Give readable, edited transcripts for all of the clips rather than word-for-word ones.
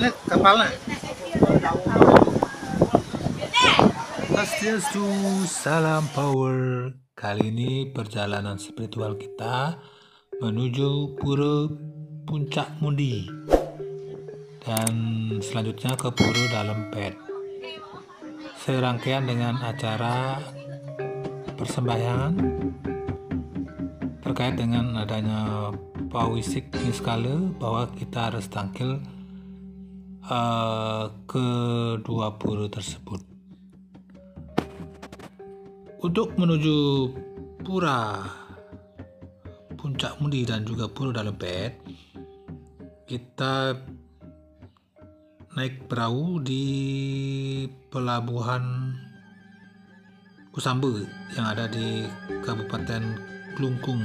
Lihat kapalnya. Swastiastu, salam power. Kali ini perjalanan spiritual kita menuju Pura Puncak Mundi dan selanjutnya ke Pura Dalempet. Serangkaian dengan acara persembahyaan terkait dengan adanya Pawisik Niskala bahwa kita harus tangkil ke dua pura tersebut. Untuk menuju Pura Puncak Mundi dan juga Pura Dalempet, kita naik perahu di pelabuhan Kusambe yang ada di Kabupaten Klungkung.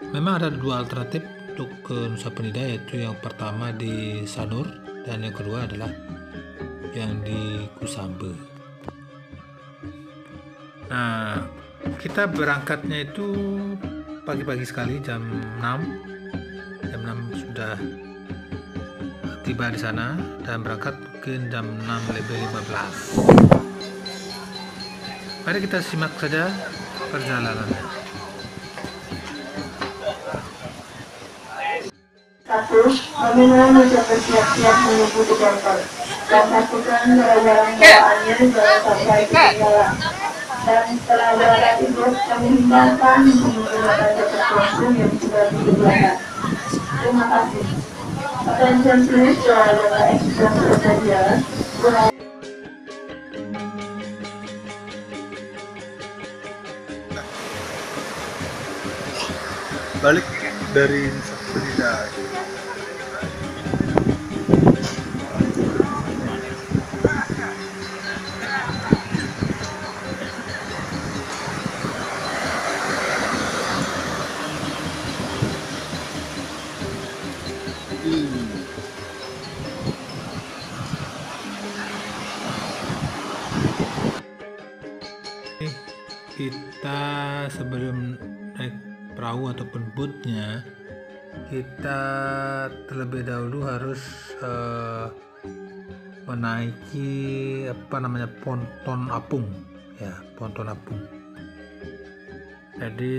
Memang ada dua alternatif untuk ke Nusa Penida, yaitu yang pertama di Sanur dan yang kedua adalah yang di Kusambe. Nah, kita berangkatnya itu pagi-pagi sekali jam 6 sudah tiba di sana dan berangkat mungkin jam 6:15. Mari kita simak saja perjalanannya. 1. Nominal sudah bersiap-siap menuju ke kantor dan pastikan barang-barang bawaannya jangan sampai ketinggalan. Dan setelah berada di bus, kami himbaukan menggunakan jaket pelampung yang sudah disediakan. Terima kasih. Attention please, the next passenger. Balik dari Nusa Penida. Kita sebelum naik perahu ataupun bootnya, kita terlebih dahulu harus menaiki ponton apung, ya, ponton apung. Jadi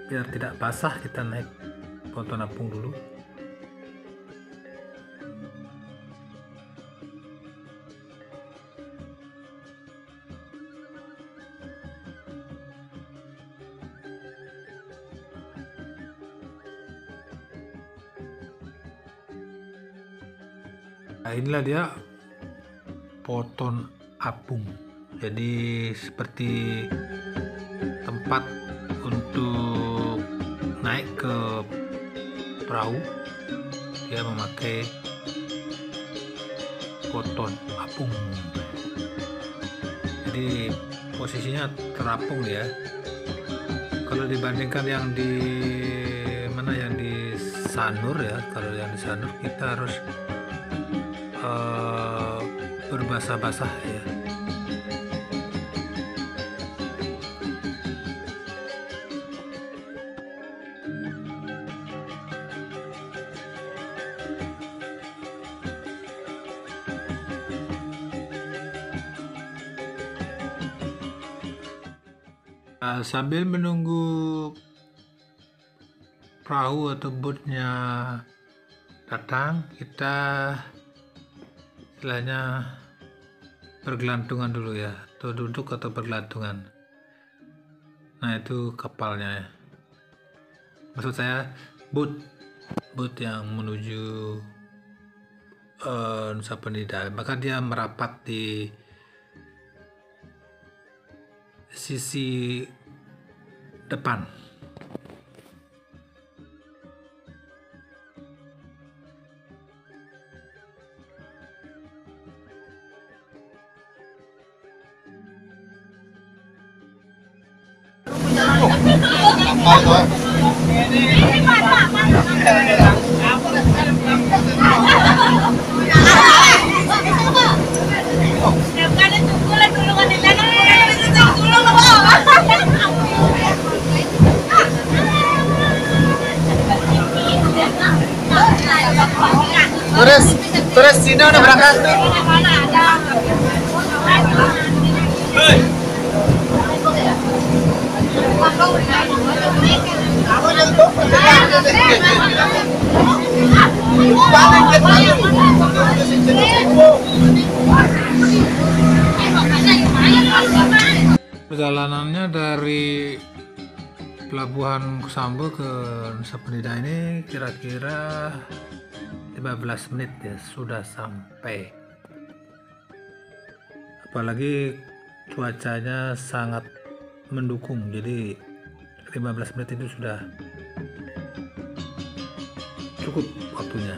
biar tidak basah kita naik ponton apung dulu. Nah, inilah dia ponton apung. Jadi seperti tempat untuk naik ke perahu, dia memakai ponton apung. Jadi posisinya terapung ya. Kalau dibandingkan yang di Sanur ya, kalau yang di Sanur kita harus berbasah-basah ya. Sambil menunggu perahu atau bootnya datang, kita istilahnya bergelantungan dulu ya, atau duduk atau bergelantungan. Nah, itu kapalnya ya. Maksud saya boot yang menuju Nusa Penida. Maka dia merapat di sisi depan. Turis Cina udah berangkat. Perjalanannya dari Pelabuhan Kusambo ke Nusa Penida ini kira-kira 15 menit ya sudah sampai. Apalagi cuacanya sangat mendukung, jadi 15 menit itu sudah cukup waktunya.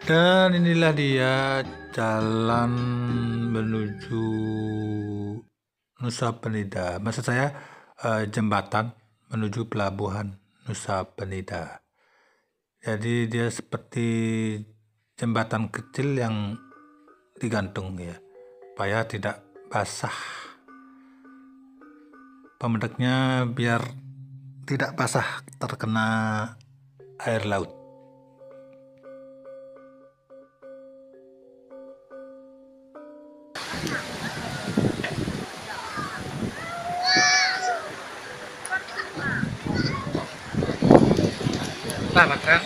Dan inilah dia jalan menuju Nusa Penida. Maksud saya jembatan menuju pelabuhan Nusa Penida. Jadi dia seperti jembatan kecil yang digantung ya, supaya tidak basah. Pemedeknya biar tidak basah terkena air laut. Nah, makan.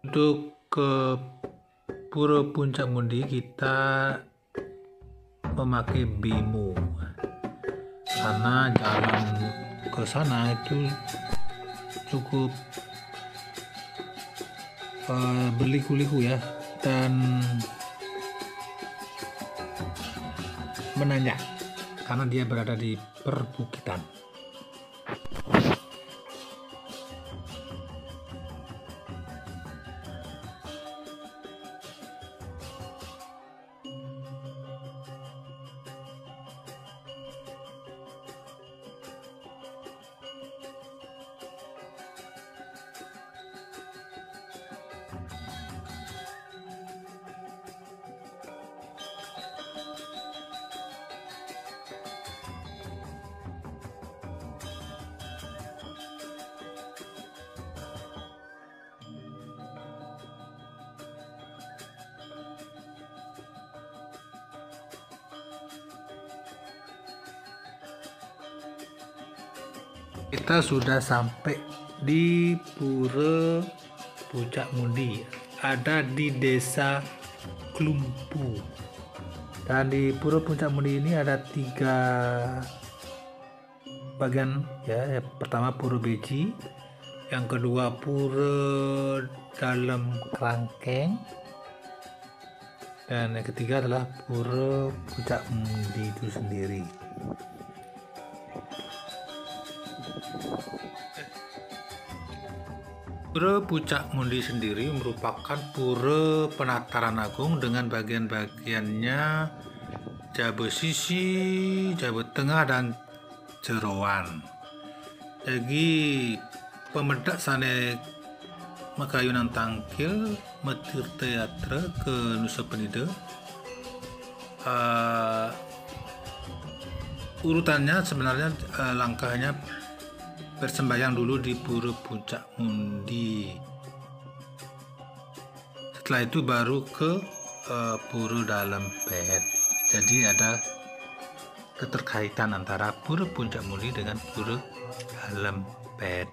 Untuk ke Pura Puncak Mundi kita memakai Bimo karena jalan ke sana itu cukup berliku-liku ya, dan menanjak karena dia berada di perbukitan. Kita sudah sampai di Pura Puncak Mundi, ada di Desa Klumpu. Dan di Pura Puncak Mundi ini ada 3 bagian ya. Yang pertama Pura Beji, yang kedua Pura Dalam Kerangkeng, dan yang ketiga adalah Pura Puncak Mundi itu sendiri. Pura Puncak Mundi sendiri merupakan pura penataran agung dengan bagian-bagiannya Jabe Sisi, Jabe Tengah, dan Jeroan. Jadi pemedak sane makayunan tangkil metir teatre ke Nusa Penida. Urutannya sebenarnya langkahnya bersembayang dulu di Pura Puncak Mundi. Setelah itu baru ke Pura Dalam Pet. Jadi ada keterkaitan antara Pura Puncak Mundi dengan Pura Dalam Pet.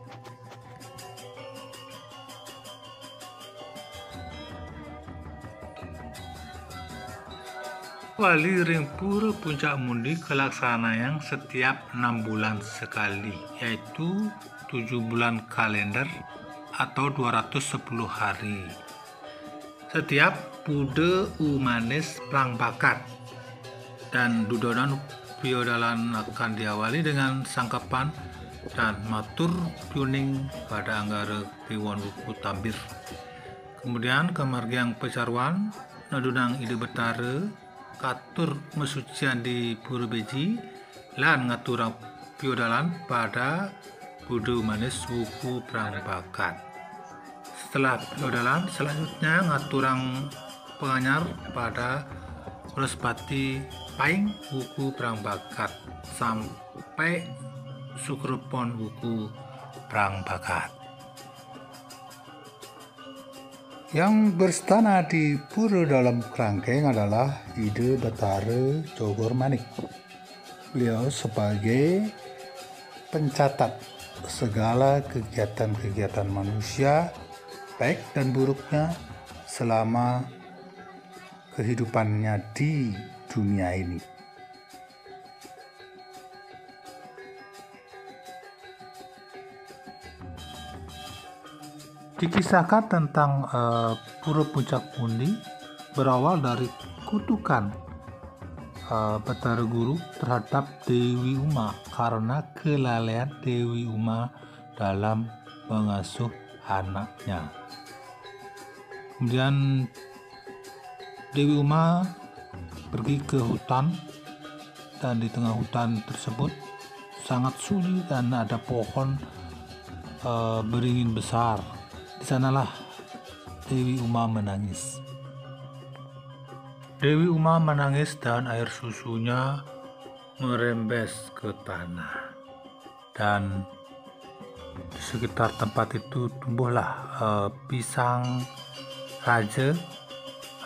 Wali ring Pura Puncak Mundi kelaksana yang setiap 6 bulan sekali, yaitu 7 bulan kalender atau 210 hari. Setiap Pude Umanis Prang Bakat dan Dudonan Piodalan akan diawali dengan sangkapan dan matur kuning pada anggara Dewan Wuku Tambir. Kemudian kemargiang pecarwan nadunang ide betara katur mesucian di Pura Beji lan ngaturang piodalan pada budu manis wuku perang bakat. Setelah piodalan selanjutnya ngaturang penganyar pada Respati Paing wuku perang bakat sampai Sukrepon wuku perang bakat. Yang berstana di Pura Dalam Kerangkeng adalah Ide Betara Jogor Manik. Beliau sebagai pencatat segala kegiatan-kegiatan manusia, baik dan buruknya, selama kehidupannya di dunia ini. Dikisahkan tentang Pura Puncak Mundi berawal dari kutukan Betara Guru terhadap Dewi Uma karena kelalaian Dewi Uma dalam mengasuh anaknya. Kemudian Dewi Uma pergi ke hutan, dan di tengah hutan tersebut sangat sunyi dan ada pohon beringin besar. Di sanalah Dewi Uma menangis. Dewi Uma menangis dan air susunya merembes ke tanah. Dan di sekitar tempat itu tumbuhlah pisang raja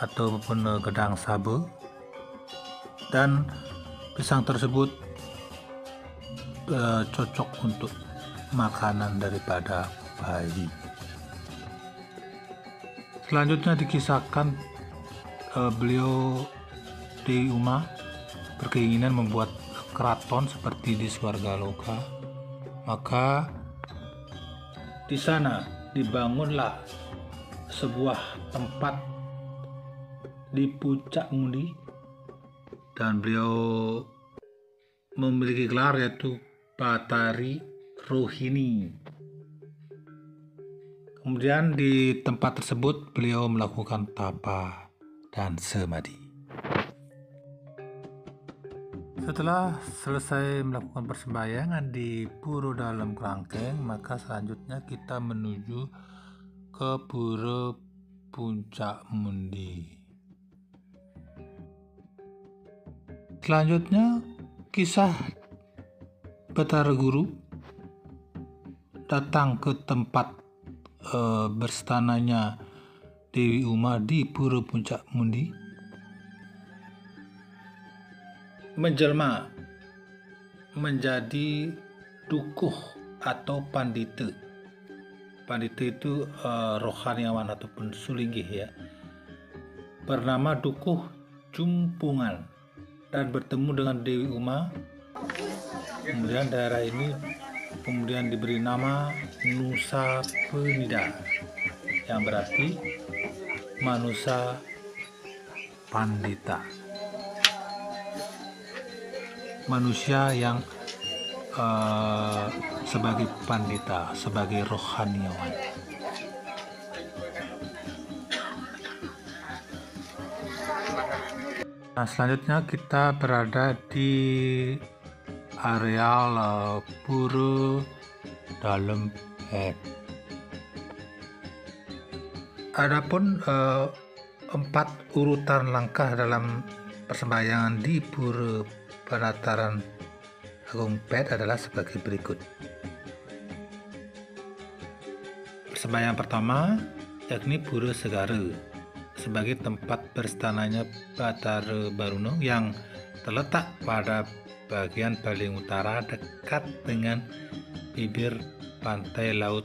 ataupun gedang sabe. Dan pisang tersebut cocok untuk makanan daripada bayi. Selanjutnya dikisahkan beliau Dewi Uma berkeinginan membuat keraton seperti di Swargaloka. Maka di sana dibangunlah sebuah tempat di Puncak Mundi, dan beliau memiliki gelar yaitu Batari Rohini. Kemudian di tempat tersebut beliau melakukan tapa dan samadhi. Setelah selesai melakukan persembahyangan di Pura Dalam Kerangkeng, maka selanjutnya kita menuju ke Pura Puncak Mundi. Selanjutnya kisah Betara Guru datang ke tempat berstananya Dewi Uma di Pura Puncak Mundi, menjelma menjadi dukuh atau pandita. Pandita itu rohaniawan ataupun sulinggih ya, bernama Dukuh Jumpungan, dan bertemu dengan Dewi Uma. Kemudian daerah ini kemudian diberi nama Nusa Penida, yang berarti Manusa Pandita, manusia yang sebagai pandita, sebagai rohaniawan. Nah, selanjutnya kita berada di areal Pura Dalam Head. Adapun 4 urutan langkah dalam persembahyangan di Pura Penataran Agung Pet adalah sebagai berikut. Persembahyangan pertama yakni Pura Segara sebagai tempat berstananya Batara Baruno yang terletak pada bagian paling utara dekat dengan bibir pantai laut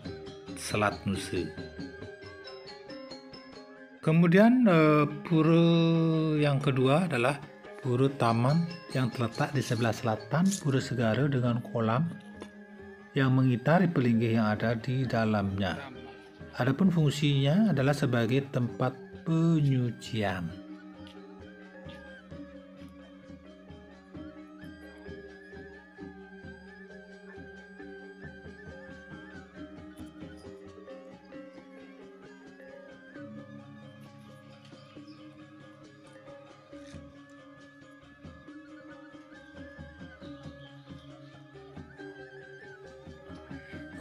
Selat Nusa. Kemudian pura yang kedua adalah Pura Taman yang terletak di sebelah selatan Pura Segara dengan kolam yang mengitari pelinggih yang ada di dalamnya. Adapun fungsinya adalah sebagai tempat penyucian.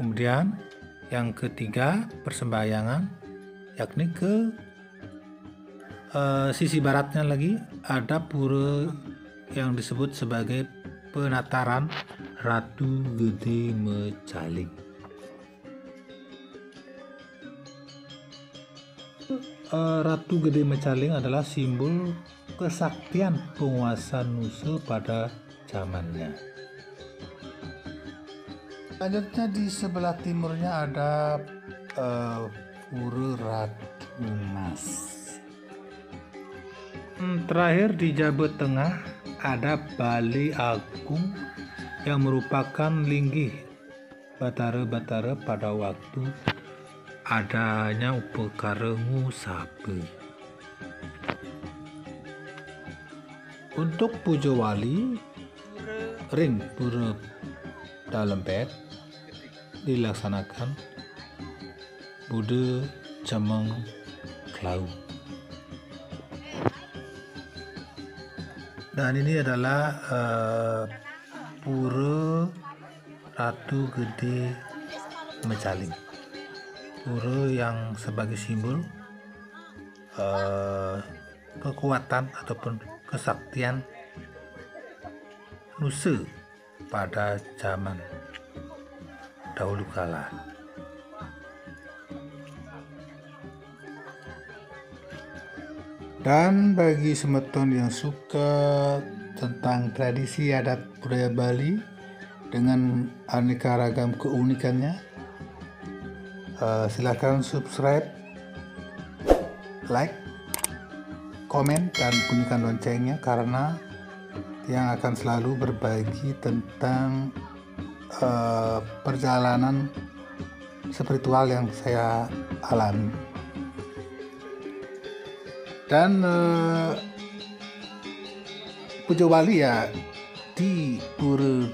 Kemudian yang ketiga persembahyangan, yakni ke sisi baratnya lagi ada pura yang disebut sebagai penataran Ratu Gede Mecaling. Ratu Gede Mecaling adalah simbol kesaktian penguasa Nusa pada zamannya. Selanjutnya di sebelah timurnya ada Pura Ratu Mas. Terakhir di Jawa Tengah ada Balai Agung yang merupakan linggih Batara-Batara pada waktu adanya upekara Ngusabe. Untuk puja wali, ring Pura Dalembet dilaksanakan Buddha Cemeng Klau. Dan ini adalah Pura Ratu Gede Mecaling, pura yang sebagai simbol kekuatan ataupun kesaktian Nusa pada zaman dahulu kala. Dan bagi semeton yang suka tentang tradisi adat budaya Bali dengan aneka ragam keunikannya, silakan subscribe, like, komen, dan bunyikan loncengnya karena yang akan selalu berbagi tentang perjalanan spiritual yang saya alami. Dan puja wali ya di Pura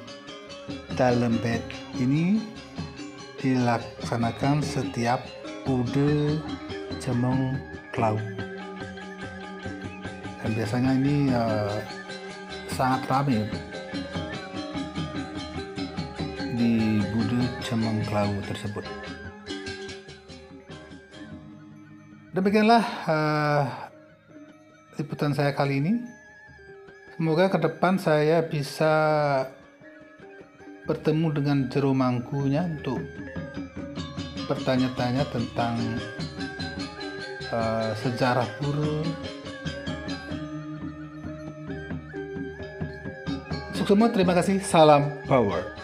Dalembet ini dilaksanakan setiap Buddha Cemeng Klau. Dan biasanya ini sangat ramai di Buddha Cemeng Klau tersebut. Demikianlah liputan saya kali ini. Semoga ke depan saya bisa bertemu dengan jero mangkunya untuk bertanya-tanya tentang sejarah pura. Sukses semua, terima kasih, salam power.